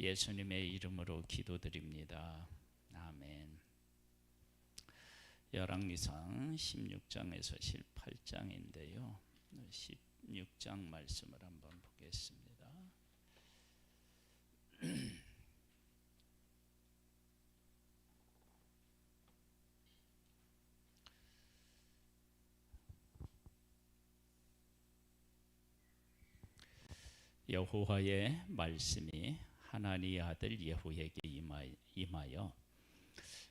예수님의 이름으로 기도드립니다. 아멘. 열왕기상 16장에서 18장인데요. 16장 말씀을 한번 보겠습니다. 여호와의 말씀이 하나니의 아들 예후에게 임하여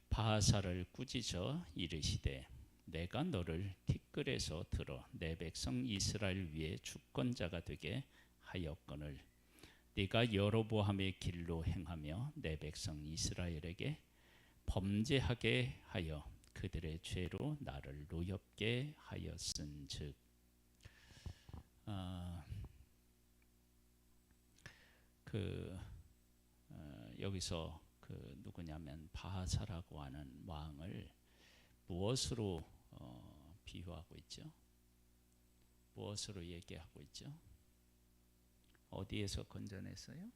바하사를 꾸짖어 이르시되 내가 너를 티끌에서 들어 내 백성 이스라엘 위에 주권자가 되게 하였거늘 네가 여로보암의 길로 행하며 내 백성 이스라엘에게 범죄하게 하여 그들의 죄로 나를 노엽게 하였은즉. 여기서 누구냐면 바하사라고 하는 왕을 무엇으로 비유하고 있죠? 무엇으로 얘기하고 있죠? 어디에서 건져냈어요?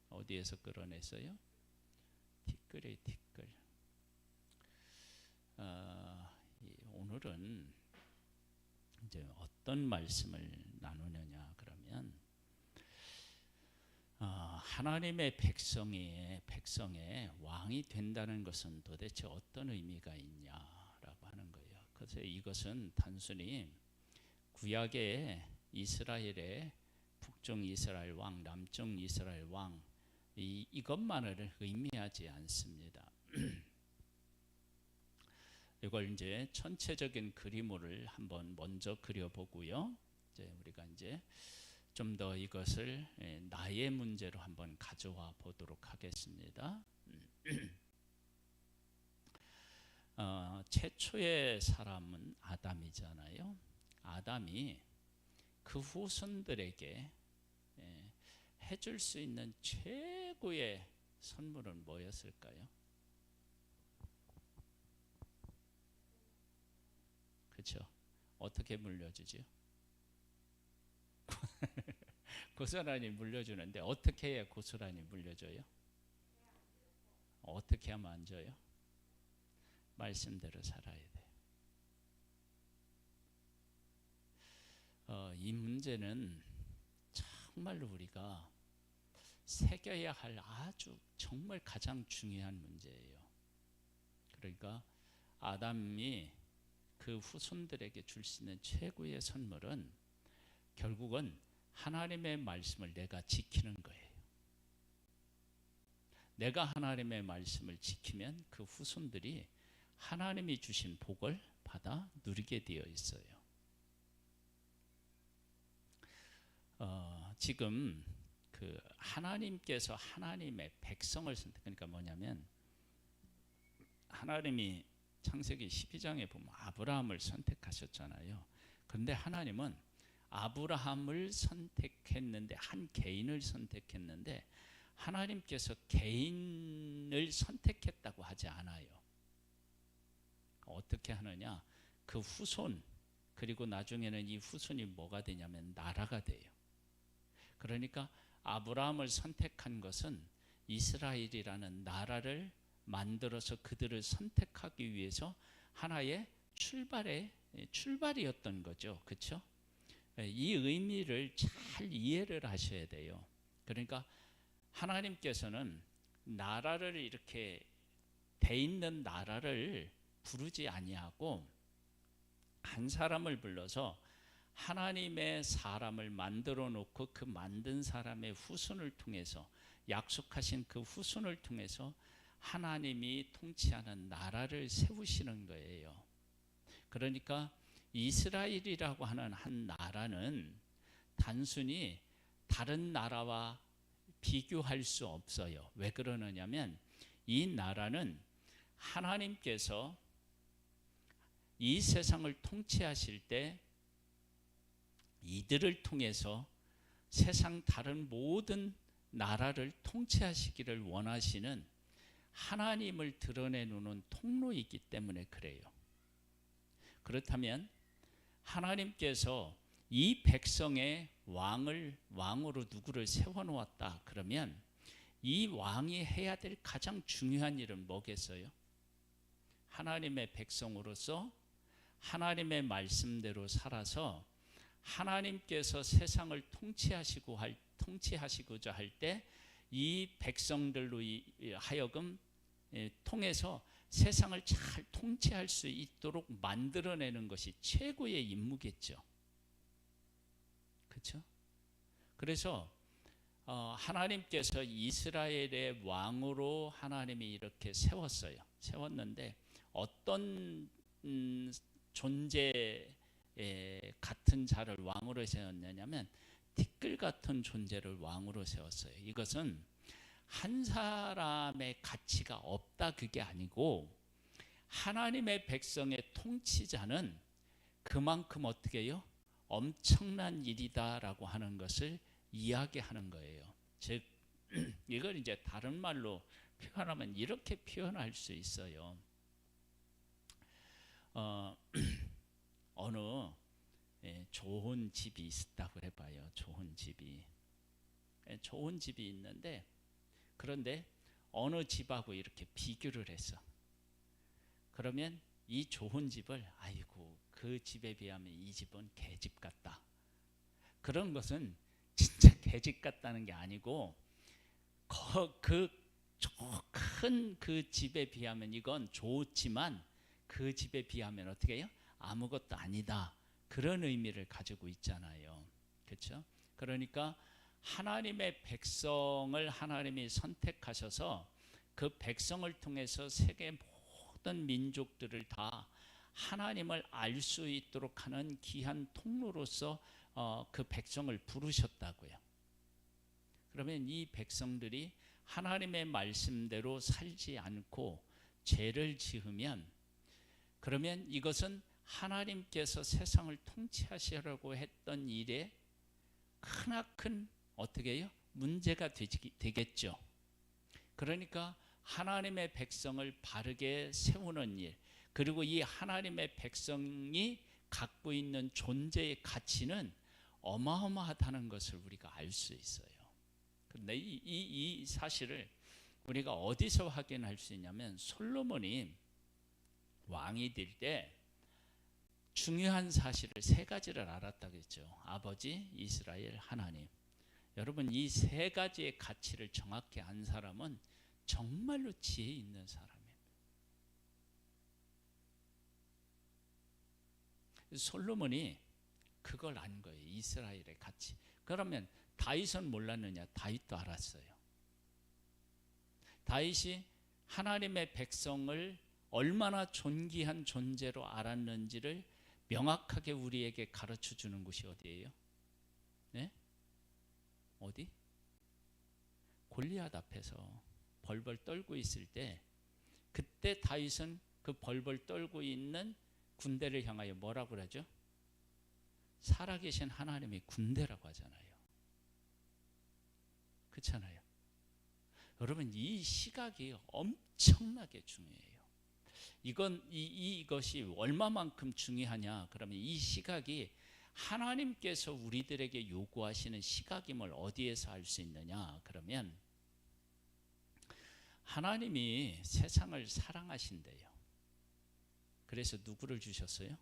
어디에서 끌어냈어요? 티끌에 티끌. 오늘은 이제 어떤 말씀을 나누느냐 그러면 하나님의 백성의 왕이 된다는 것은 도대체 어떤 의미가 있냐라고 하는 거예요. 그래서 이것은 단순히 구약의 이스라엘의 북쪽 이스라엘 왕, 남쪽 이스라엘 왕 이것만을 의미하지 않습니다. 이걸 이제 전체적인 그림을 한번 먼저 그려보고요. 이제 우리가 이제 좀 더 이것을 나의 문제로 한번 가져와 보도록 하겠습니다. 최초의 사람은 아담이잖아요. 아담이 그 후손들에게 해줄 수 있는 최고의 선물은 뭐였을까요? 그렇죠? 어떻게 물려주죠? 고스란히 물려주는데 어떻게 해야 고스란히 물려줘요? 어떻게 하면 안 줘요? 말씀대로 살아야 돼요. 이 문제는 정말로 우리가 새겨야 할 아주 정말 가장 중요한 문제예요. 그러니까 아담이 그 후손들에게 줄 수 있는 최고의 선물은 결국은 하나님의 말씀을 내가 지키는 거예요. 내가 하나님의 말씀을 지키면 그 후손들이 하나님이 주신 복을 받아 누리게 되어 있어요. 지금 하나님께서 하나님의 백성을 그러니까 뭐냐면 하나님이 창세기 12장에 보면 아브라함을 선택하셨잖아요. 그런데 하나님은 아브라함을 선택했는데 한 개인을 선택했는데 하나님께서 개인을 선택했다고 하지 않아요. 어떻게 하느냐? 그 후손 그리고 나중에는 이 후손이 뭐가 되냐면 나라가 돼요. 그러니까 아브라함을 선택한 것은 이스라엘이라는 나라를 만들어서 그들을 선택하기 위해서 하나의 출발이었던 거죠. 그렇죠? 이 의미를 잘 이해를 하셔야 돼요. 그러니까 하나님께서는 나라를 이렇게 돼 있는 나라를 부르지 아니하고 한 사람을 불러서 하나님의 사람을 만들어 놓고 그 만든 사람의 후손을 통해서 약속하신 그 후손을 통해서 하나님이 통치하는 나라를 세우시는 거예요. 그러니까 이스라엘이라고 하는 한 나라는 단순히 다른 나라와 비교할 수 없어요. 왜 그러느냐면 이 나라는 하나님께서 이 세상을 통치하실 때 이들을 통해서 세상 다른 모든 나라를 통치하시기를 원하시는 하나님을 드러내놓는 통로이기 때문에 그래요. 그렇다면 하나님께서 이 백성의 왕으로 누구를 세워놓았다 그러면 이 왕이 해야 될 가장 중요한 일은 뭐겠어요? 하나님의 백성으로서 하나님의 말씀대로 살아서 하나님께서 세상을 통치하시고자 할 때 이 백성들로 하여금 통해서 세상을 잘 통치할 수 있도록 만들어내는 것이 최고의 임무겠죠. 그렇죠? 그래서 하나님께서 이스라엘의 왕으로 하나님이 이렇게 세웠는데 어떤 존재 같은 자를 왕으로 세웠느냐면 티끌 같은 존재를 왕으로 세웠어요. 이것은 한 사람의 가치가 없다 그게 아니고 하나님의 백성의 통치자는 그만큼 어떻게 해요? 엄청난 일이다라고 하는 것을 이야기하는 거예요. 즉 이걸 이제 다른 말로 표현하면 이렇게 표현할 수 있어요. 어느 좋은 집이 있다고 해봐요. 좋은 집이 있는데 그런데 어느 집하고 이렇게 비교를 했어. 그러면 이 좋은 집을 아이고 그 집에 비하면 이 집은 개집 같다. 그런 것은 진짜 개집 같다는 게 아니고 그 큰 그 집에 비하면 이건 좋지만 그 집에 비하면 어떻게 해요? 아무것도 아니다. 그런 의미를 가지고 있잖아요. 그렇죠? 그러니까 하나님의 백성을 하나님이 선택하셔서 그 백성을 통해서 세계 모든 민족들을 다 하나님을 알 수 있도록 하는 귀한 통로로서 그 백성을 부르셨다고요. 그러면 이 백성들이 하나님의 말씀대로 살지 않고 죄를 지으면 그러면 이것은 하나님께서 세상을 통치하시려고 했던 일에 크나큰 어떻게 해요? 문제가 되겠죠. 그러니까 하나님의 백성을 바르게 세우는 일, 그리고 이 하나님의 백성이 갖고 있는 존재의 가치는 어마어마하다는 것을 우리가 알 수 있어요. 그런데 이 사실을 우리가 어디서 확인할 수 있냐면 솔로몬이 왕이 될 때 중요한 사실을 세 가지를 알았다고 했죠. 아버지, 이스라엘, 하나님. 여러분 이 세 가지의 가치를 정확히 안 사람은 정말로 지혜 있는 사람이에요. 솔로몬이 그걸 안 거예요. 이스라엘의 가치. 그러면 다윗은 몰랐느냐? 다윗도 알았어요. 다윗이 하나님의 백성을 얼마나 존귀한 존재로 알았는지를 명확하게 우리에게 가르쳐 주는 곳이 어디예요? 네? 어디? 골리앗 앞에서 벌벌 떨고 있을 때 그때 다윗은 그 벌벌 떨고 있는 군대를 향하여 뭐라고 그러죠? 살아계신 하나님의 군대라고 하잖아요. 그렇잖아요. 여러분 이 시각이 엄청나게 중요해요. 이것이 얼마만큼 중요하냐? 그러면 이 시각이 하나님께서 우리들에게 요구하시는 시각임을 어디에서 알 수 있느냐? 그러면 하나님이 세상을 사랑하신대요. 그래서 누구를 주셨어요?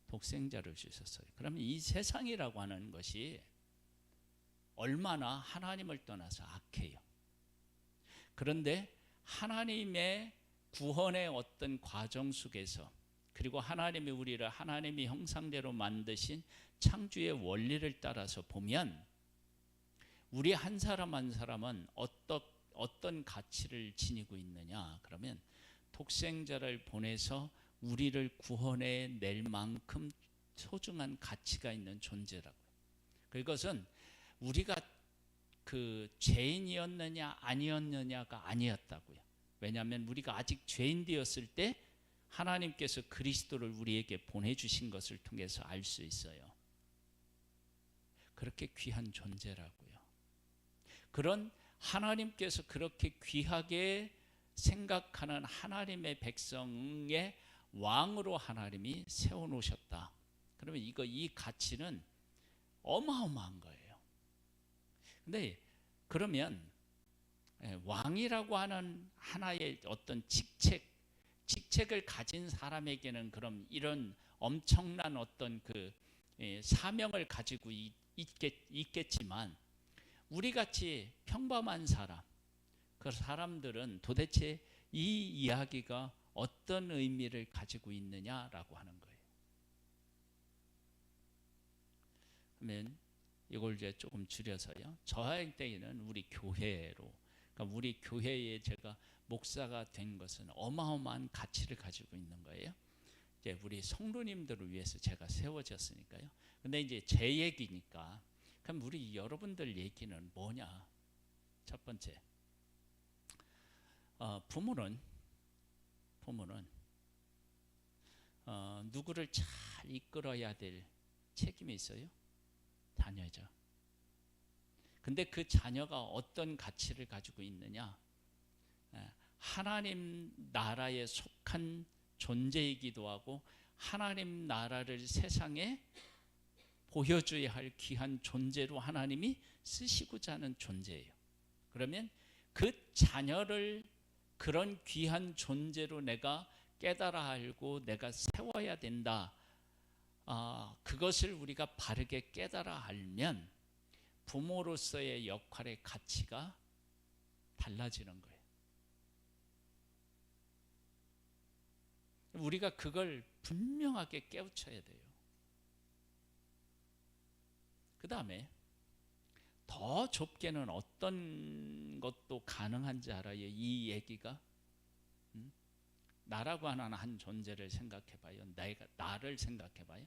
독생자를 주셨어요. 그러면 이 세상이라고 하는 것이 얼마나 하나님을 떠나서 악해요. 그런데 하나님의 구원의 어떤 과정 속에서 그리고 하나님이 우리를 하나님의 형상대로 만드신 창조의 원리를 따라서 보면 우리 한 사람 한 사람은 어떤 가치를 지니고 있느냐? 그러면 독생자를 보내서 우리를 구원해 낼 만큼 소중한 가치가 있는 존재라고요. 그것은 우리가 그 죄인이었느냐 아니었느냐가 아니었다고요. 왜냐하면 우리가 아직 죄인 되었을 때 하나님께서 그리스도를 우리에게 보내주신 것을 통해서 알 수 있어요. 그렇게 귀한 존재라고요. 그런 하나님께서 그렇게 귀하게 생각하는 하나님의 백성의 왕으로 하나님이 세워놓으셨다. 그러면 이 가치는 어마어마한 거예요. 근데 그러면 왕이라고 하는 하나의 어떤 직책을 가진 사람에게는 그럼 이런 엄청난 어떤 그 사명을 가지고 있겠지만, 우리 같이 평범한 사람, 그 사람들은 도대체 이 이야기가 어떤 의미를 가지고 있느냐라고 하는 거예요. 그러면 이걸 이제 조금 줄여서요, 저희 때에는 우리 교회로, 그러니까 우리 교회에 제가 목사가 된 것은 어마어마한 가치를 가지고 있는 거예요. 이제 우리 성도님들을 위해서 제가 세워졌으니까요. 근데 이제 제 얘기니까, 그럼 우리 여러분들 얘기는 뭐냐? 첫 번째, 부모는 누구를 잘 이끌어야 될 책임이 있어요? 자녀죠. 근데 그 자녀가 어떤 가치를 가지고 있느냐? 하나님 나라에 속한 존재이기도 하고, 하나님 나라를 세상에 보여줘야 할 귀한 존재로 하나님이 쓰시고자 하는 존재예요. 그러면 그 자녀를 그런 귀한 존재로 내가 깨달아 알고 내가 세워야 된다. 그것을 우리가 바르게 깨달아 알면 부모로서의 역할의 가치가 달라지는 거예요. 우리가 그걸 분명하게 깨우쳐야 돼요. 그 다음에 더 좁게는 어떤 것도 가능한지 알아요? 이 얘기가 나라고 하는 한 존재를 생각해봐요. 내가 나를 생각해봐요.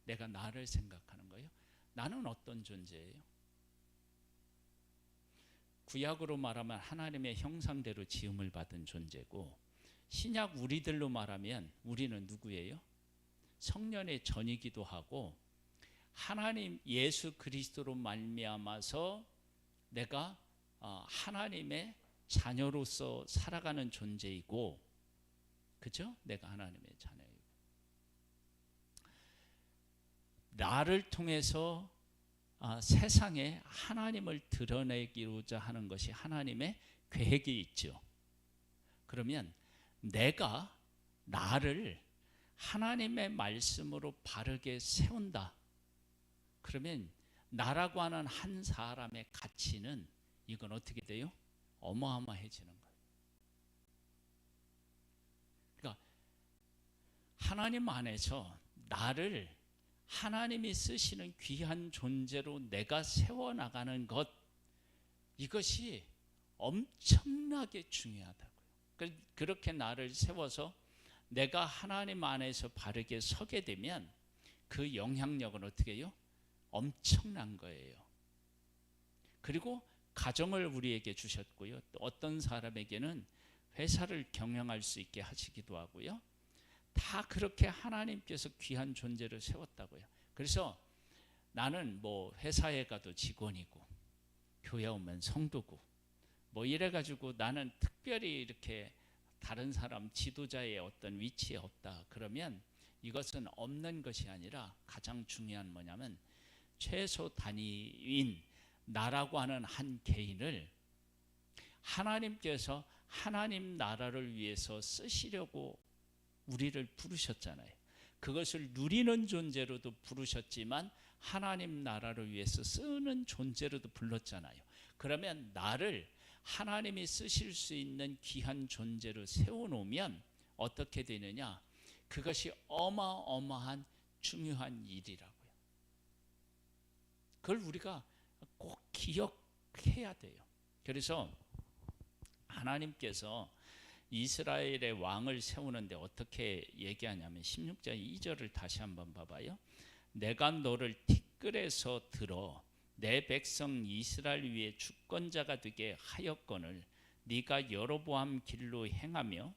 내가 나를 생각하는 거예요. 나는 어떤 존재예요? 구약으로 말하면 하나님의 형상대로 지음을 받은 존재고, 신약 우리들로 말하면 우리는 누구예요? 성년의 전이기도 하고, 하나님 예수 그리스도로 말미암아서 내가 하나님의 자녀로서 살아가는 존재이고, 그죠? 내가 하나님의 자녀이고, 나를 통해서 세상에 하나님을 드러내기로자 하는 것이 하나님의 계획이 있죠. 그러면 내가 나를 하나님의 말씀으로 바르게 세운다. 그러면 나라고 하는 한 사람의 가치는 이건 어떻게 돼요? 어마어마해지는 거예요. 그러니까 하나님 안에서 나를 하나님이 쓰시는 귀한 존재로 내가 세워나가는 것, 이것이 엄청나게 중요하다고요. 그렇게 나를 세워서 내가 하나님 안에서 바르게 서게 되면 그 영향력은 어떻게 해요? 엄청난 거예요. 그리고 가정을 우리에게 주셨고요. 또 어떤 사람에게는 회사를 경영할 수 있게 하시기도 하고요. 다 그렇게 하나님께서 귀한 존재를 세웠다고요. 그래서 나는 뭐 회사에 가도 직원이고 교회 오면 성도고 뭐 이래가지고 나는 특별히 이렇게 다른 사람 지도자의 어떤 위치에 없다. 그러면 이것은 없는 것이 아니라 가장 중요한 뭐냐면 최소 단위인 나라고 하는 한 개인을 하나님께서 하나님 나라를 위해서 쓰시려고 우리를 부르셨잖아요. 그것을 누리는 존재로도 부르셨지만 하나님 나라를 위해서 쓰는 존재로도 불렀잖아요. 그러면 나를 하나님이 쓰실 수 있는 귀한 존재로 세워놓으면 어떻게 되느냐? 그것이 어마어마한 중요한 일이라고요. 그걸 우리가 꼭 기억해야 돼요. 그래서 하나님께서 이스라엘의 왕을 세우는데 어떻게 얘기하냐면 16절 2절을 다시 한번 봐봐요. 내가 너를 티끌에서 들어 내 백성 이스라엘 위에 주권자가 되게 하였거늘 네가 여로보암 길로 행하며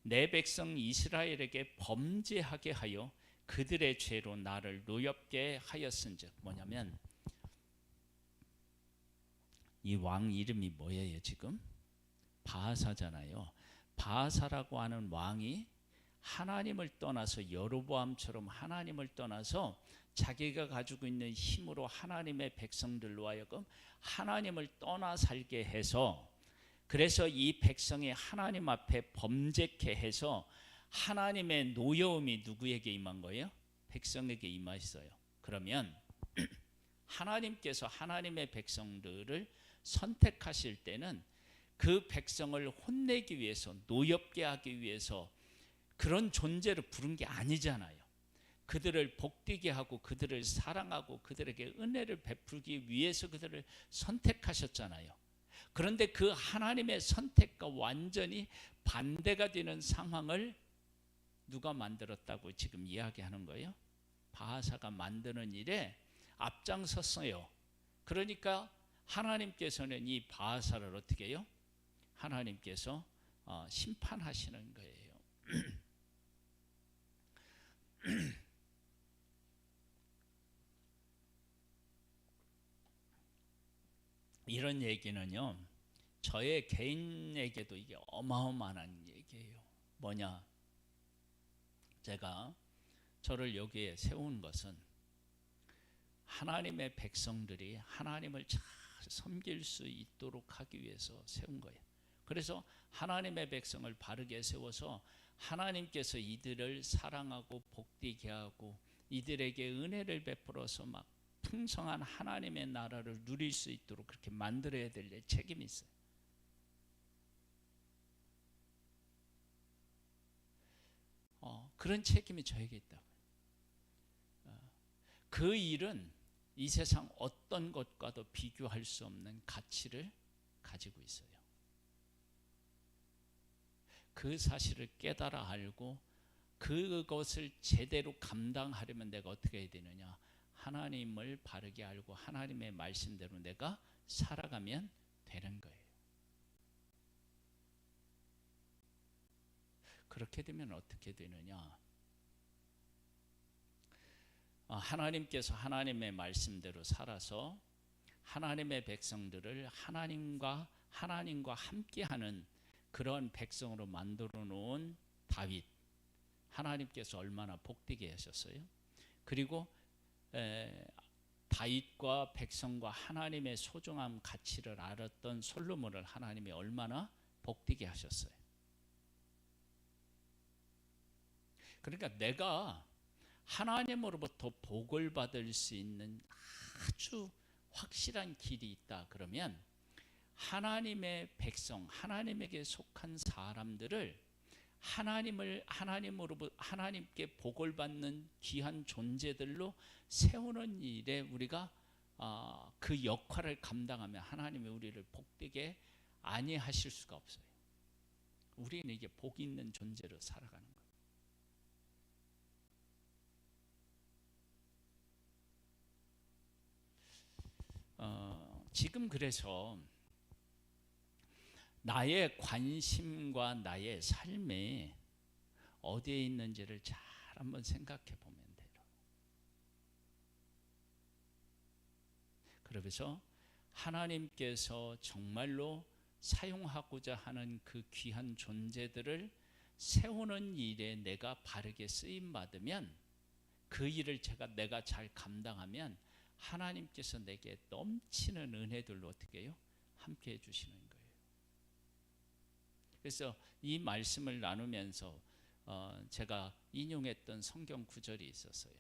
내 백성 이스라엘에게 범죄하게 하여 그들의 죄로 나를 노엽게 하였은즉, 뭐냐면 이 왕 이름이 뭐예요? 지금 바하사잖아요. 바하사라고 하는 왕이 하나님을 떠나서 여로보암처럼 하나님을 떠나서 자기가 가지고 있는 힘으로 하나님의 백성들로 하여금 하나님을 떠나 살게 해서 그래서 이 백성이 하나님 앞에 범죄케 해서 하나님의 노여움이 누구에게 임한 거예요? 백성에게 임하였어요. 그러면 하나님께서 하나님의 백성들을 선택하실 때는 그 백성을 혼내기 위해서, 노엽게 하기 위해서 그런 존재로 부른 게 아니잖아요. 그들을 복되게 하고 그들을 사랑하고 그들에게 은혜를 베풀기 위해서 그들을 선택하셨잖아요. 그런데 그 하나님의 선택과 완전히 반대가 되는 상황을 누가 만들었다고 지금 이야기하는 거예요? 바하사가 만드는 일에 앞장섰어요. 그러니까 하나님께서는 이 바하사를 어떻게 해요? 하나님께서 심판하시는 거예요. 이런 얘기는요, 저의 개인에게도 이게 어마어마한 얘기예요. 뭐냐? 제가 저를 여기에 세운 것은 하나님의 백성들이 하나님을 잘 섬길 수 있도록 하기 위해서 세운 거예요. 그래서 하나님의 백성을 바르게 세워서 하나님께서 이들을 사랑하고 복되게 하고 이들에게 은혜를 베풀어서 막 풍성한 하나님의 나라를 누릴 수 있도록 그렇게 만들어야 될 책임이 있어요. 그런 책임이 저에게 있다고요. 그 일은 이 세상 어떤 것과도 비교할 수 없는 가치를 가지고 있어요. 그 사실을 깨달아 알고 그것을 제대로 감당하려면 내가 어떻게 해야 되느냐? 하나님을 바르게 알고 하나님의 말씀대로 내가 살아가면 되는 거예요. 그렇게 되면 어떻게 되느냐? 하나님께서 하나님의 말씀대로 살아서 하나님의 백성들을 하나님과 함께하는 그런 백성으로 만들어 놓은 다윗, 하나님께서 얼마나 복되게 하셨어요. 그리고 다윗과 백성과 하나님의 소중한 가치를 알았던 솔로몬을 하나님이 얼마나 복되게 하셨어요. 그러니까 내가 하나님으로부터 복을 받을 수 있는 아주 확실한 길이 있다 그러면 하나님의 백성, 하나님에게 속한 사람들을 하나님께 복을 받는 귀한 존재들로 세우는 일에 우리가 그 역할을 감당하면 하나님이 우리를 복되게 아니하실 수가 없어요. 우리는 이게 복 있는 존재로 살아가는 거예요. 지금 그래서 나의 관심과 나의 삶이 어디에 있는지를 잘 한번 생각해 보면 돼요. 그래서 하나님께서 정말로 사용하고자 하는 그 귀한 존재들을 세우는 일에 내가 바르게 쓰임 받으면 그 일을 내가 잘 감당하면 하나님께서 내게 넘치는 은혜들로 어떻게 해요? 함께 해주시는 거예요. 그래서 이 말씀을 나누면서 제가 인용했던 성경 구절이 있었어요.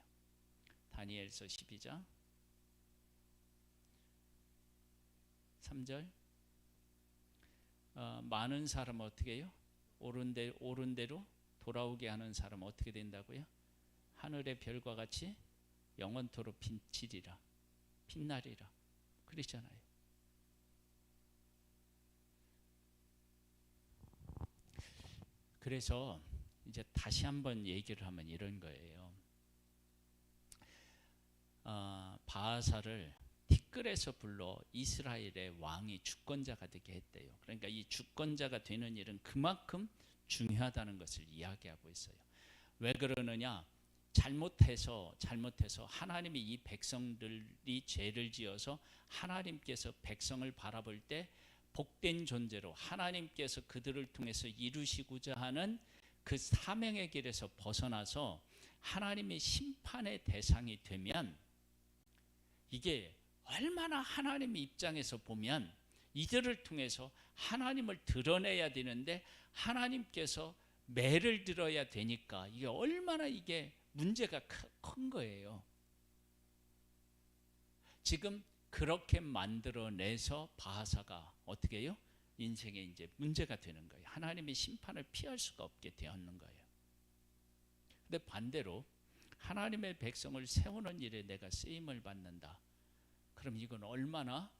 다니엘서 12장 3절 많은 사람은 어떻게 해요? 옳은 대로 돌아오게 하는 사람은 어떻게 된다고요? 하늘의 별과 같이 영원토록 빛나리라 그러잖아요. 그래서 이제 다시 한번 얘기를 하면 이런 거예요. 바하사를 티끌에서 불러 이스라엘의 왕이 주권자가 되게 했대요. 그러니까 이 주권자가 되는 일은 그만큼 중요하다는 것을 이야기하고 있어요. 왜 그러느냐? 잘못해서 하나님이 이 백성들이 죄를 지어서 하나님께서 백성을 바라볼 때 복된 존재로 하나님께서 그들을 통해서 이루시고자 하는 그 사명의 길에서 벗어나서 하나님의 심판의 대상이 되면 이게 얼마나 하나님의 입장에서 보면 이들을 통해서 하나님을 드러내야 되는데 하나님께서 매를 들어야 되니까 이게 얼마나 이게 문제가 큰 거예요. 지금 그렇게 만들어내서 바하사가 어떻게 해요? 인생에 이제 문제가 되는 거예요. 하나님의 심판을 피할 수가 없게 되었는 거예요. 근데 반대로 하나님의 백성을 세우는 일에 내가 쓰임을 받는다. 그럼 이건 얼마나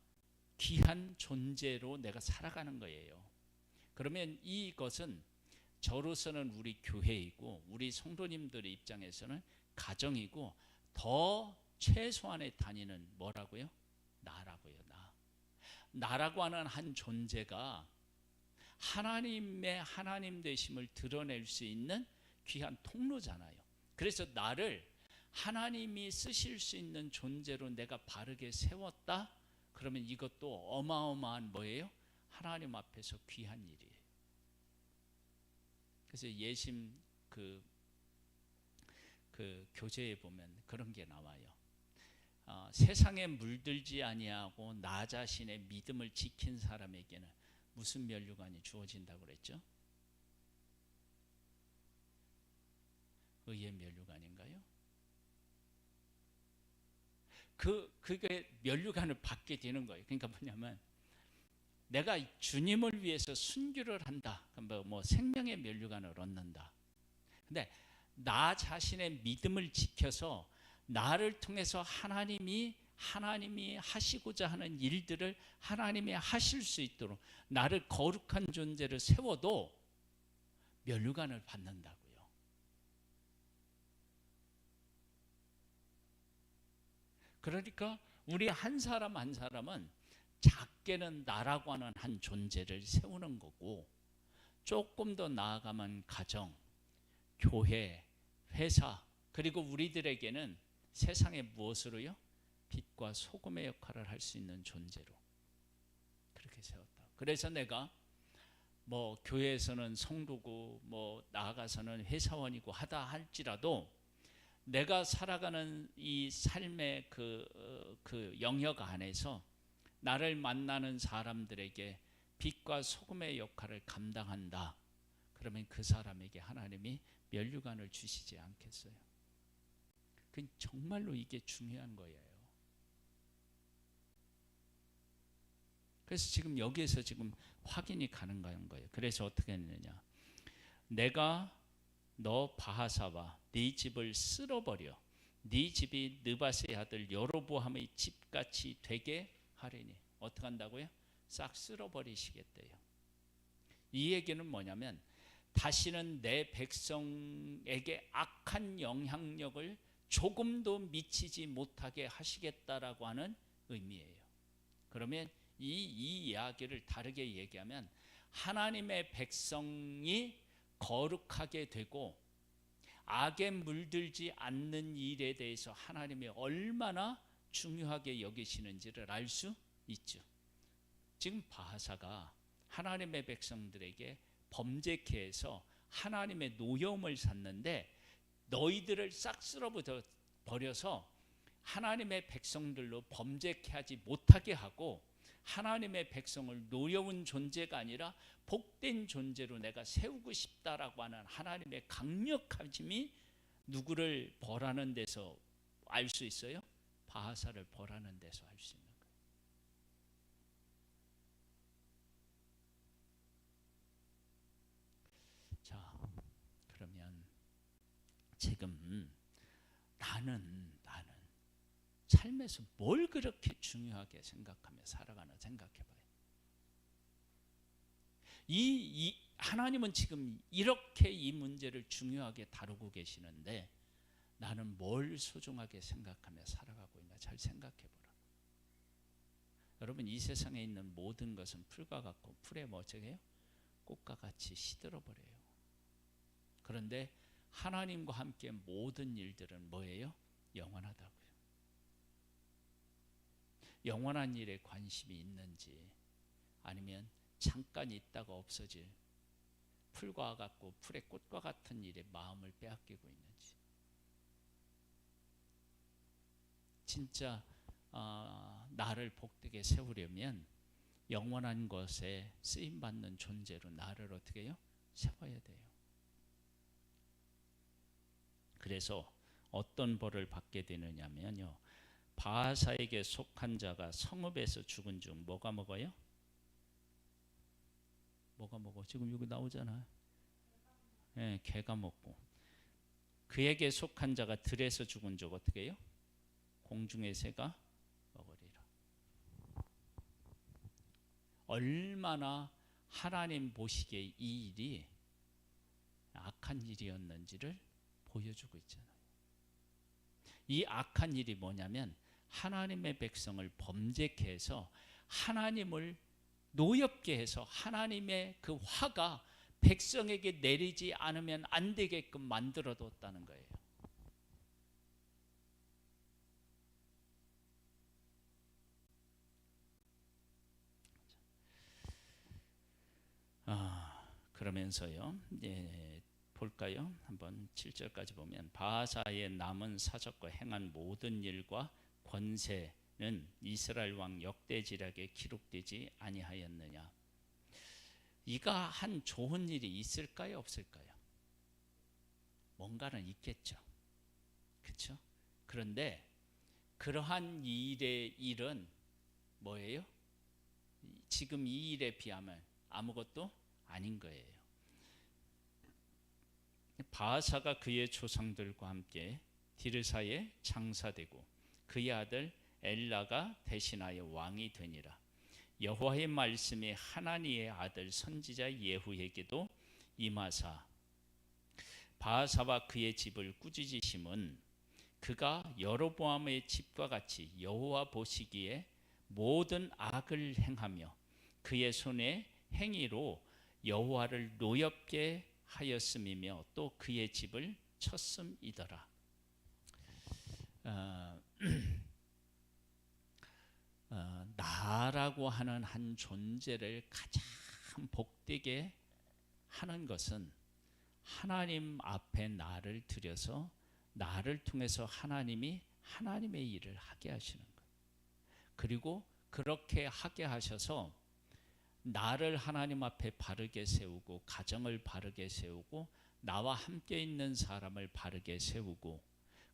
귀한 존재로 내가 살아가는 거예요. 그러면 이것은 저로서는 우리 교회이고 우리 성도님들의 입장에서는 가정이고 더 최소한의 단위는 뭐라고요? 나라고요. 나라고 하는 한 존재가 하나님의 하나님 되심을 드러낼 수 있는 귀한 통로잖아요. 그래서 나를 하나님이 쓰실 수 있는 존재로 내가 바르게 세웠다? 그러면 이것도 어마어마한 뭐예요? 하나님 앞에서 귀한 일이에요. 그래서 예심 그 교재에 보면 그런 게 나와요. 세상에 물들지 아니하고 나 자신의 믿음을 지킨 사람에게는 무슨 면류관이 주어진다고 그랬죠? 의의 면류관인가요? 그게 면류관을 받게 되는 거예요. 그러니까 뭐냐면 내가 주님을 위해서 순교를 한다. 뭐 생명의 면류관을 얻는다. 근데 나 자신의 믿음을 지켜서 나를 통해서 하나님이 하시고자 하는 일들을 하나님이 하실 수 있도록 나를 거룩한 존재를 세워도 면류관을 받는다고요. 그러니까 우리 한 사람 한 사람은 작게는 나라고 하는 한 존재를 세우는 거고 조금 더 나아가면 가정, 교회, 회사 그리고 우리들에게는 세상에 무엇으로요? 빛과 소금의 역할을 할 수 있는 존재로 그렇게 세웠다. 그래서 내가 뭐 교회에서는 성도고 뭐 나아가서는 회사원이고 하다 할지라도 내가 살아가는 이 삶의 그 영역 안에서 나를 만나는 사람들에게 빛과 소금의 역할을 감당한다. 그러면 그 사람에게 하나님이 면류관을 주시지 않겠어요? 정말로 이게 중요한 거예요. 그래서 지금 여기에서 지금 확인이 가는 거예요. 그래서 어떻게 했느냐? 내가 너 바하사와 네 집을 쓸어버려 네 집이 느밧의 아들 여로보암의 집같이 되게 하리니. 어떻게 한다고요? 싹 쓸어버리시겠대요. 이 얘기는 뭐냐면 다시는 내 백성에게 악한 영향력을 조금도 미치지 못하게 하시겠다라고 하는 의미예요. 그러면 이 이야기를 다르게 얘기하면 하나님의 백성이 거룩하게 되고 악에 물들지 않는 일에 대해서 하나님이 얼마나 중요하게 여기시는지를 알 수 있죠. 지금 바하사가 하나님의 백성들에게 범죄케 해서 하나님의 노여움을 샀는데 너희들을 싹 쓸어버려서 하나님의 백성들로 범죄케 하지 못하게 하고 하나님의 백성을 노여운 존재가 아니라 복된 존재로 내가 세우고 싶다라고 하는 하나님의 강력함이 누구를 벌하는 데서 알 수 있어요? 바하사를 벌하는 데서 알 수 있는 거예요. 자, 그러면 지금 나는 삶에서 뭘 그렇게 중요하게 생각하며 살아가나 생각해봐요. 이 하나님은 지금 이렇게 이 문제를 중요하게 다루고 계시는데 나는 뭘 소중하게 생각하며 살아가고 있나 잘 생각해보라. 여러분 이 세상에 있는 모든 것은 풀과 같고 풀에 뭐죠? 꽃과 같이 시들어버려요. 그런데 하나님과 함께 모든 일들은 뭐예요? 영원하다고요. 영원한 일에 관심이 있는지 아니면 잠깐 있다가 없어질 풀과 같고 풀의 꽃과 같은 일에 마음을 빼앗기고 있는지. 진짜 나를 복되게 세우려면 영원한 것에 쓰임받는 존재로 나를 어떻게 해요? 세워야 돼요. 그래서 어떤 벌을 받게 되느냐면요, 바하사에게 속한 자가 성읍에서 죽은 중 뭐가 먹어요? 뭐가 먹어? 지금 여기 나오잖아요. 네, 개가 먹고. 그에게 속한 자가 들에서 죽은 적 어떻게 해요? 공중의 새가 먹으리라. 얼마나 하나님 보시기에 이 일이 악한 일이었는지를 보여주고 있잖아요. 이 악한 일이 뭐냐면 하나님의 백성을 범죄케 해서 하나님을 노엽게 해서 하나님의 그 화가 백성에게 내리지 않으면 안 되게끔 만들어 뒀다는 거예요. 그러면서요, 볼까요? 한번 7절까지 보면 바하사의 남은 사적과 행한 모든 일과 권세는 이스라엘 왕 역대지략에 기록되지 아니하였느냐. 이가 한 좋은 일이 있을까요, 없을까요? 뭔가는 있겠죠. 그렇죠? 그런데 그러한 일의 일은 뭐예요? 지금 이 일에 비하면 아무것도 아닌 거예요. 바하사가 그의 조상들과 함께 디르사에 장사되고 그의 아들 엘라가 대신하여 왕이 되니라. 여호와의 말씀이 하나니의 아들 선지자 예후에게도 임하사 바하사와 그의 집을 꾸짖으심은 그가 여로보암의 집과 같이 여호와 보시기에 모든 악을 행하며 그의 손의 행위로 여호와를 노엽게 하였음이며 또 그의 집을 쳤음이더라. 나라고 하는 한 존재를 가장 복되게 하는 것은 하나님 앞에 나를 들여서 나를 통해서 하나님이 하나님의 일을 하게 하시는 것. 그리고 그렇게 하게 하셔서 나를 하나님 앞에 바르게 세우고 가정을 바르게 세우고 나와 함께 있는 사람을 바르게 세우고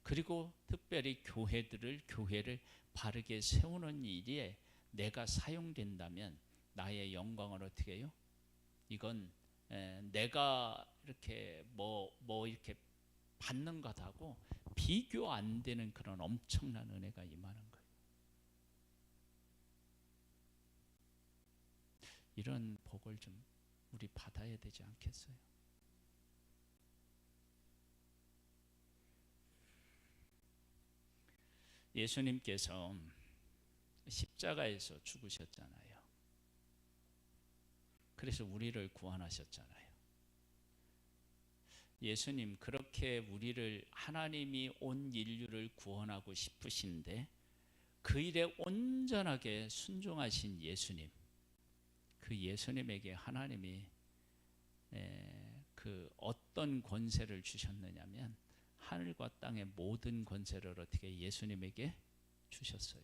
그리고 특별히 교회를 바르게 세우는 일에 내가 사용된다면 나의 영광을 어떻게 해요? 이건 내가 이렇게 뭐 이렇게 받는 것하고 비교 안 되는 그런 엄청난 은혜가 임하는 거예요. 이런 복을 좀 우리 받아야 되지 않겠어요? 예수님께서 십자가에서 죽으셨잖아요. 그래서 우리를 구원하셨잖아요. 예수님 그렇게 우리를 하나님이 온 인류를 구원하고 싶으신데 그 일에 온전하게 순종하신 예수님, 그 예수님에게 하나님이 그 어떤 권세를 주셨느냐면 하늘과 땅의 모든 권세를 어떻게 예수님에게 주셨어요.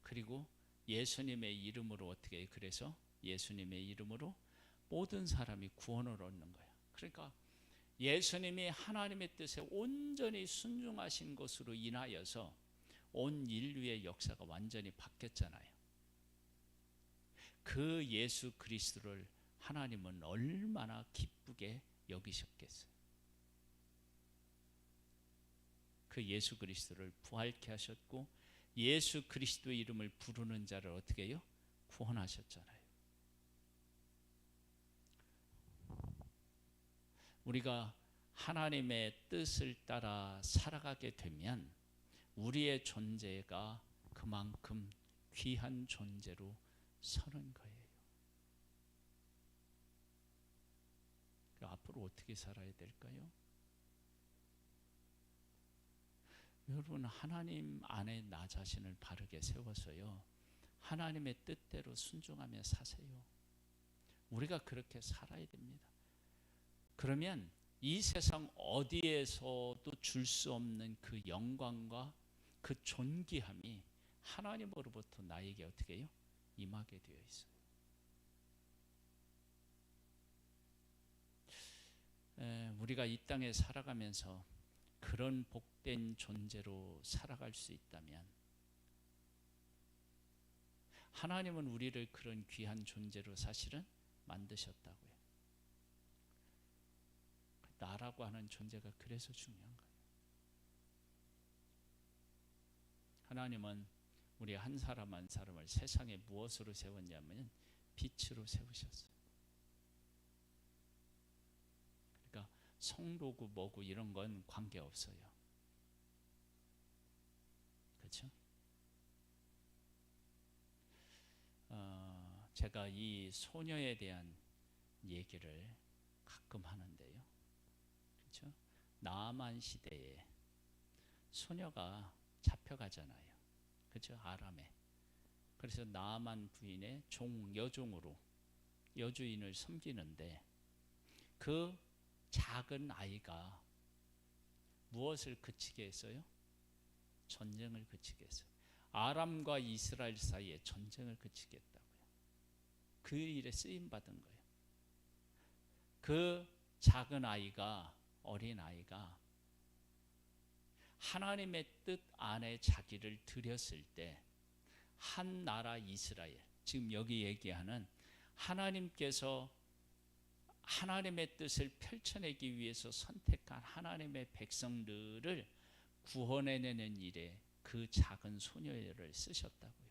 그리고 예수님의 이름으로 어떻게 그래서 예수님의 이름으로 모든 사람이 구원을 얻는 거야. 그러니까 예수님이 하나님의 뜻에 온전히 순종하신 것으로 인하여서 온 인류의 역사가 완전히 바뀌었잖아요. 그 예수 그리스도를 하나님은 얼마나 기쁘게 여기셨겠어요. 그 예수 그리스도를 부활케 하셨고 예수 그리스도의 이름을 부르는 자를 어떻게 해요? 구원하셨잖아요. 우리가 하나님의 뜻을 따라 살아가게 되면 우리의 존재가 그만큼 귀한 존재로 서는 거예요. 앞으로 어떻게 살아야 될까요? 여러분 하나님 안에 나 자신을 바르게 세워서요 하나님의 뜻대로 순종하며 사세요. 우리가 그렇게 살아야 됩니다. 그러면 이 세상 어디에서도 줄 수 없는 그 영광과 그 존귀함이 하나님으로부터 나에게 어떻게 해요? 임하게 되어 있어요. 우리가 이 땅에 살아가면서 그런 복된 존재로 살아갈 수 있다면, 하나님은 우리를 그런 귀한 존재로 사실은 만드셨다고요. 나라고 하는 존재가 그래서 중요한 거예요. 하나님은 우리 한 사람 한 사람을 세상에 무엇으로 세웠냐면 빛으로 세우셨어요. 그러니까 성도고 뭐고 이런 건 관계없어요. 그렇죠? 제가 이 소녀에 대한 얘기를 가끔 하는데요. 그렇죠? 나아만 시대에 소녀가 잡혀가잖아요. 그렇죠? 아람에. 그래서 나아만 부인의 여종으로 여주인을 섬기는데, 그 작은 아이가 무엇을 그치게 했어요? 전쟁을 그치게 했어요. 아람과 이스라엘 사이에 전쟁을 그치게 했다고요. 그 일에 쓰임 받은 거예요. 그 작은 아이가, 어린 아이가 하나님의 뜻 안에 자기를 들였을 때, 한 나라 이스라엘, 지금 여기 얘기하는 하나님께서 하나님의 뜻을 펼쳐내기 위해서 선택한 하나님의 백성들을 구원해내는 일에 그 작은 소녀를 쓰셨다고요.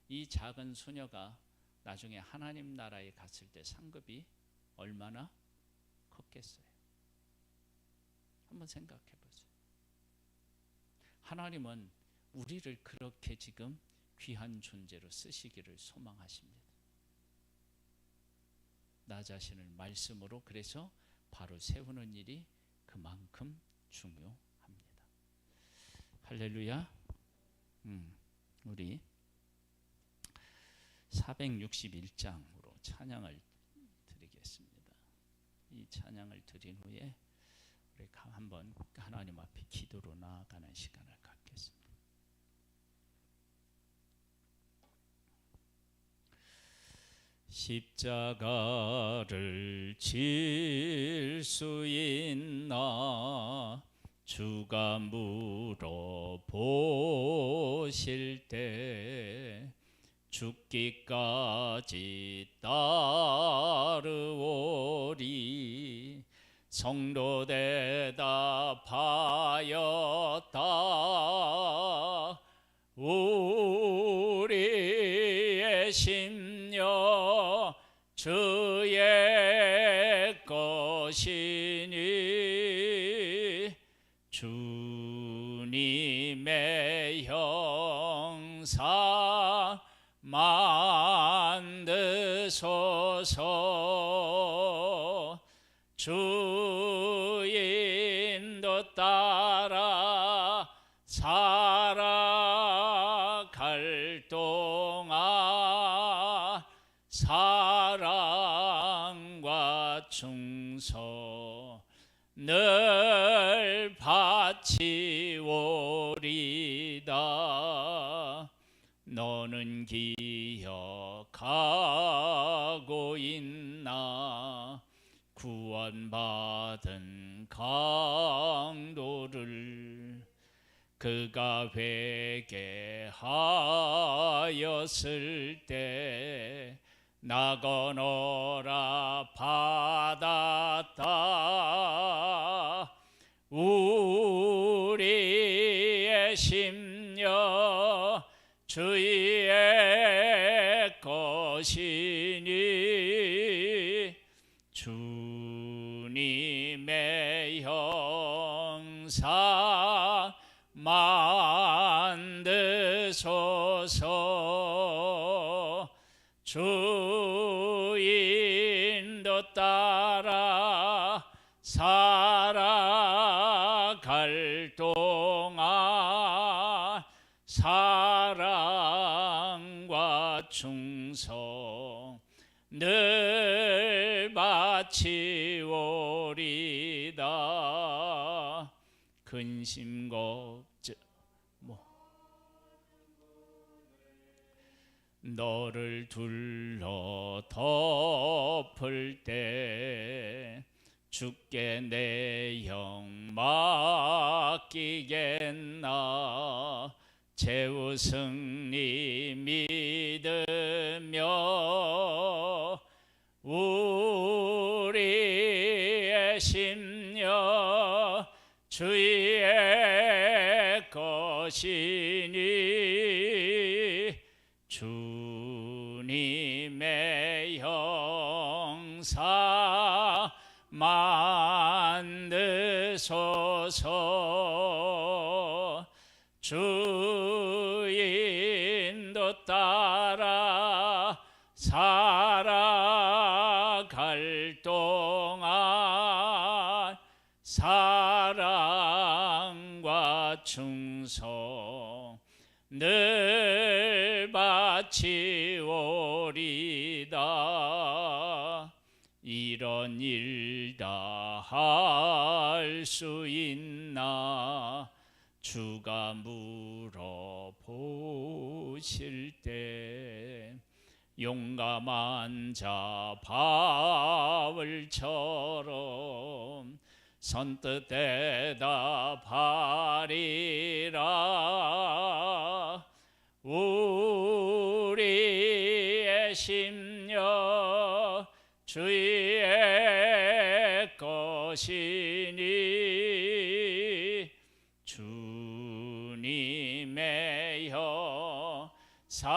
이 작은 소녀가 나중에 하나님 나라에 갔을 때 상급이 얼마나 컸겠어요? 한번 생각해 보세요. 하나님은 우리를 그렇게 지금 귀한 존재로 쓰시기를 소망하십니다. 나 자신을 말씀으로 그래서 바로 세우는 일이 그만큼 중요합니다. 할렐루야. 우리 461장으로 찬양을 드리겠습니다. 이 찬양을 드린 후에 우리 한번 하나님 앞에 기도로 나아가는 시간을 갖겠습니다. 십자가를 질 수 있나 주가 물어보실 때 죽기까지 따르오리. 성도 대답하였다. 우리의 심령 주의 것이니 주님의 형상 만드소서. 주 인도 따라 살아갈 동안 사랑과 충성 늘 바치오리다. 너는 기억하고 있나 구원받은 강도를. 그가 회개하였을 때 나거너라 받았다. 우리의 심령 주의 것이니 주님의 형상 만드소서. 주 인도 따라 살아갈 동안 사랑과 충성 늘 바치오리다. 근심 걱정 너를 둘러 덮을 때 주께 내 영 맡기겠나. 최후 승리 믿으며 우리의 심령 주의 것이니 주님의 형상 만드소서. 주 인도 따라 살아갈 동안 사랑과 충성 늘 바치오리다. 이런 일 다 할 수 있나. 주가 물어보실 때 용감한 자 바울처럼 선뜻 대답하리라. 우리의 심령 주의 것이니 주님의 형상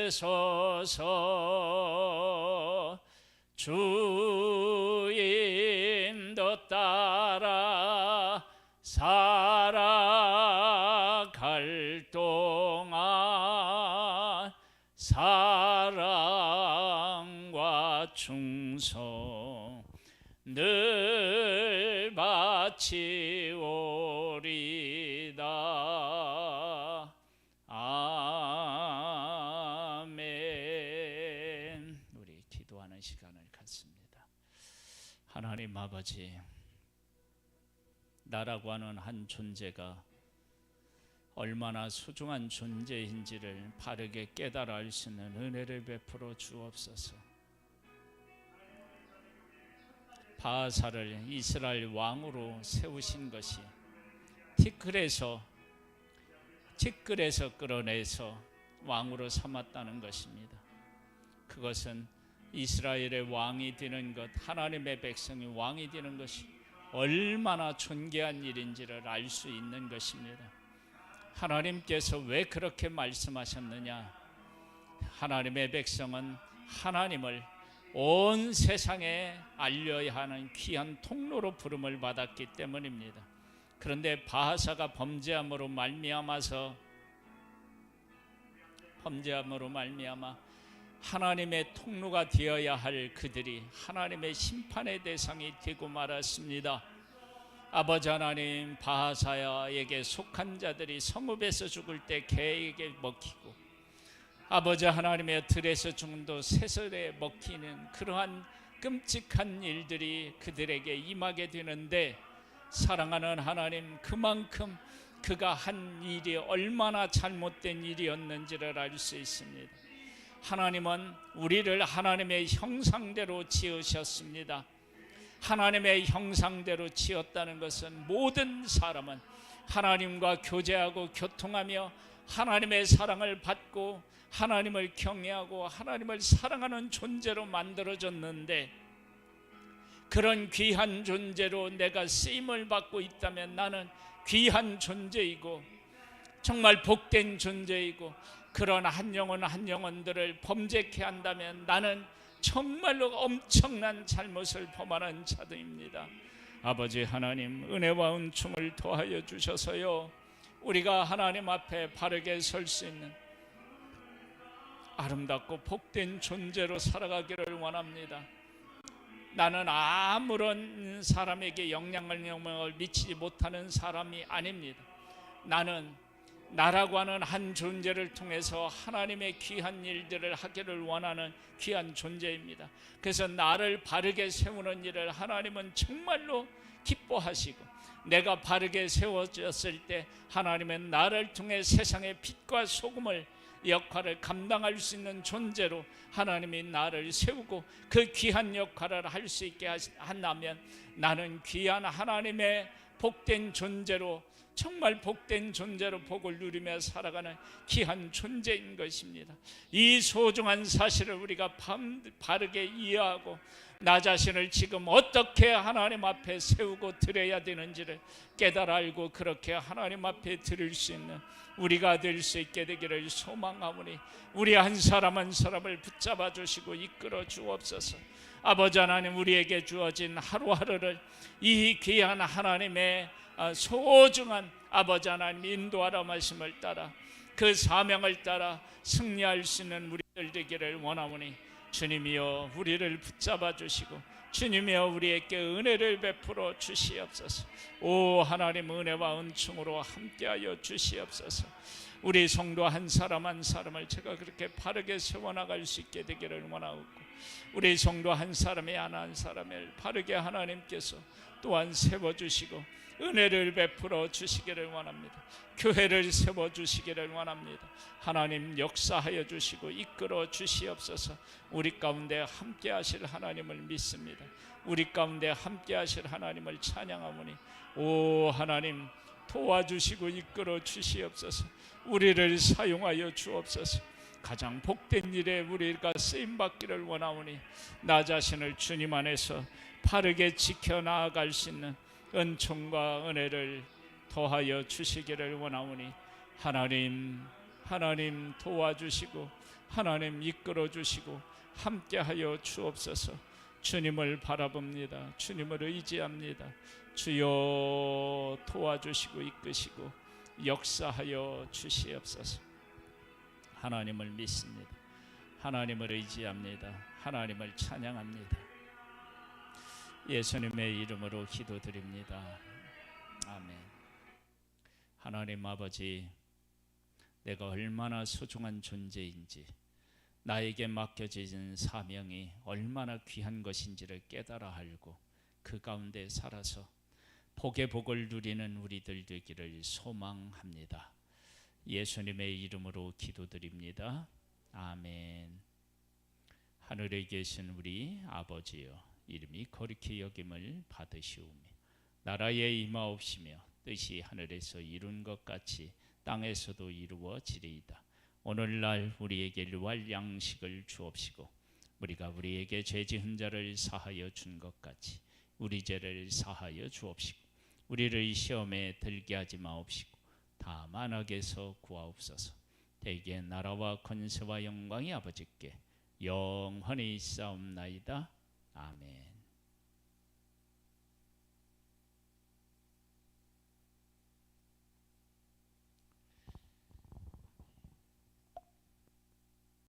만드소서. 주 인도 따라 살아갈 동안 사랑과 충성 늘 바치오리다. 아멘. 우리 기도하는 시간을 갖습니다. 하나님 아버지, 나라고 하는 한 존재가 얼마나 소중한 존재인지를 바르게 깨달아 알 수 있는 은혜를 베풀어 주옵소서. 바하사를 이스라엘 왕으로 세우신 것이 티끌에서 끌어내서 왕으로 삼았다는 것입니다. 그것은 이스라엘의 왕이 되는 것, 하나님의 백성이 왕이 되는 것이 얼마나 존귀한 일인지를 알 수 있는 것입니다. 하나님께서 왜 그렇게 말씀하셨느냐? 하나님의 백성은 하나님을 온 세상에 알려야 하는 귀한 통로로 부름을 받았기 때문입니다. 그런데 바하사가 범죄함으로 말미암아 하나님의 통로가 되어야 할 그들이 하나님의 심판의 대상이 되고 말았습니다. 아버지 하나님, 바하사에게 속한 자들이 성읍에서 죽을 때 개에게 먹히고, 아버지 하나님의 들에서 죽음도 새설에 먹히는 그러한 끔찍한 일들이 그들에게 임하게 되는데, 사랑하는 하나님, 그만큼 그가 한 일이 얼마나 잘못된 일이었는지를 알 수 있습니다. 하나님은 우리를 하나님의 형상대로 지으셨습니다. 하나님의 형상대로 지었다는 것은 모든 사람은 하나님과 교제하고 교통하며 하나님의 사랑을 받고 하나님을 경외하고 하나님을 사랑하는 존재로 만들어졌는데, 그런 귀한 존재로 내가 쓰임을 받고 있다면 나는 귀한 존재이고 정말 복된 존재이고, 그런 한 영혼들을 범죄케 한다면 나는 정말로 엄청난 잘못을 범하는 자들입니다. 아버지 하나님, 은혜와 은총을 더하여 주셔서요, 우리가 하나님 앞에 바르게 설 수 있는 아름답고 복된 존재로 살아가기를 원합니다. 나는 아무런 사람에게 영향을 미치지 못하는 사람이 아닙니다. 나는 나라고 하는 한 존재를 통해서 하나님의 귀한 일들을 하기를 원하는 귀한 존재입니다. 그래서 나를 바르게 세우는 일을 하나님은 정말로 기뻐하시고, 내가 바르게 세워졌을 때 하나님은 나를 통해 세상의 빛과 소금을 역할을 감당할 수 있는 존재로 하나님이 나를 세우고 그 귀한 역할을 할 수 있게 한다면, 나는 귀한 하나님의 복된 존재로, 정말 복된 존재로 복을 누리며 살아가는 귀한 존재인 것입니다. 이 소중한 사실을 우리가 바르게 이해하고 나 자신을 지금 어떻게 하나님 앞에 세우고 드려야 되는지를 깨달아 알고 그렇게 하나님 앞에 드릴 수 있는 우리가 될 수 있게 되기를 소망하오니, 우리 한 사람 한 사람을 붙잡아 주시고 이끌어 주옵소서. 아버지 하나님, 우리에게 주어진 하루하루를 이 귀한 하나님의 소중한 아버지 하나님 인도하라 말씀을 따라 그 사명을 따라 승리할 수 있는 우리들 되기를 원하오니, 주님이여 우리를 붙잡아 주시고 주님이여 우리에게 은혜를 베풀어 주시옵소서. 오 하나님, 은혜와 은총으로 함께하여 주시옵소서. 우리 성도 한 사람 한 사람을 제가 그렇게 바르게 세워나갈 수 있게 되기를 원하고, 우리 성도 한 사람이 하나 한 사람을 바르게 하나님께서 또한 세워주시고 은혜를 베풀어 주시기를 원합니다. 교회를 세워주시기를 원합니다. 하나님 역사하여 주시고 이끌어 주시옵소서. 우리 가운데 함께 하실 하나님을 믿습니다. 우리 가운데 함께 하실 하나님을 찬양하오니, 오 하나님 도와주시고 이끌어 주시옵소서. 우리를 사용하여 주옵소서. 가장 복된 일에 우리가 쓰임받기를 원하오니, 나 자신을 주님 안에서 바르게 지켜나갈 수 있는 은총과 은혜를 더하여 주시기를 원하오니, 하나님 도와주시고 하나님 이끌어 주시고 함께하여 주옵소서. 주님을 바라봅니다. 주님을 의지합니다. 주여 도와주시고 이끄시고 역사하여 주시옵소서. 하나님을 믿습니다. 하나님을 의지합니다. 하나님을 찬양합니다. 예수님의 이름으로 기도드립니다. 아멘. 하나님 아버지, 내가 얼마나 소중한 존재인지, 나에게 맡겨진 사명이 얼마나 귀한 것인지를 깨달아 알고 그 가운데 살아서 복의 복을 누리는 우리들 되기를 소망합니다. 예수님의 이름으로 기도드립니다. 아멘. 하늘에 계신 우리 아버지여, 이름이 거룩히 여김을 받으시오며 나라에 임하옵시며 뜻이 하늘에서 이룬 것 같이 땅에서도 이루어지리이다. 오늘날 우리에게 일용할 양식을 주옵시고, 우리가 우리에게 죄 지은 자를 사하여 준 것 같이 우리 죄를 사하여 주옵시고, 우리를 시험에 들게 하지 마옵시고 다만 악에서 구하옵소서. 대개 나라와 권세와 영광이 아버지께 영원히 있사옵나이다. 아멘.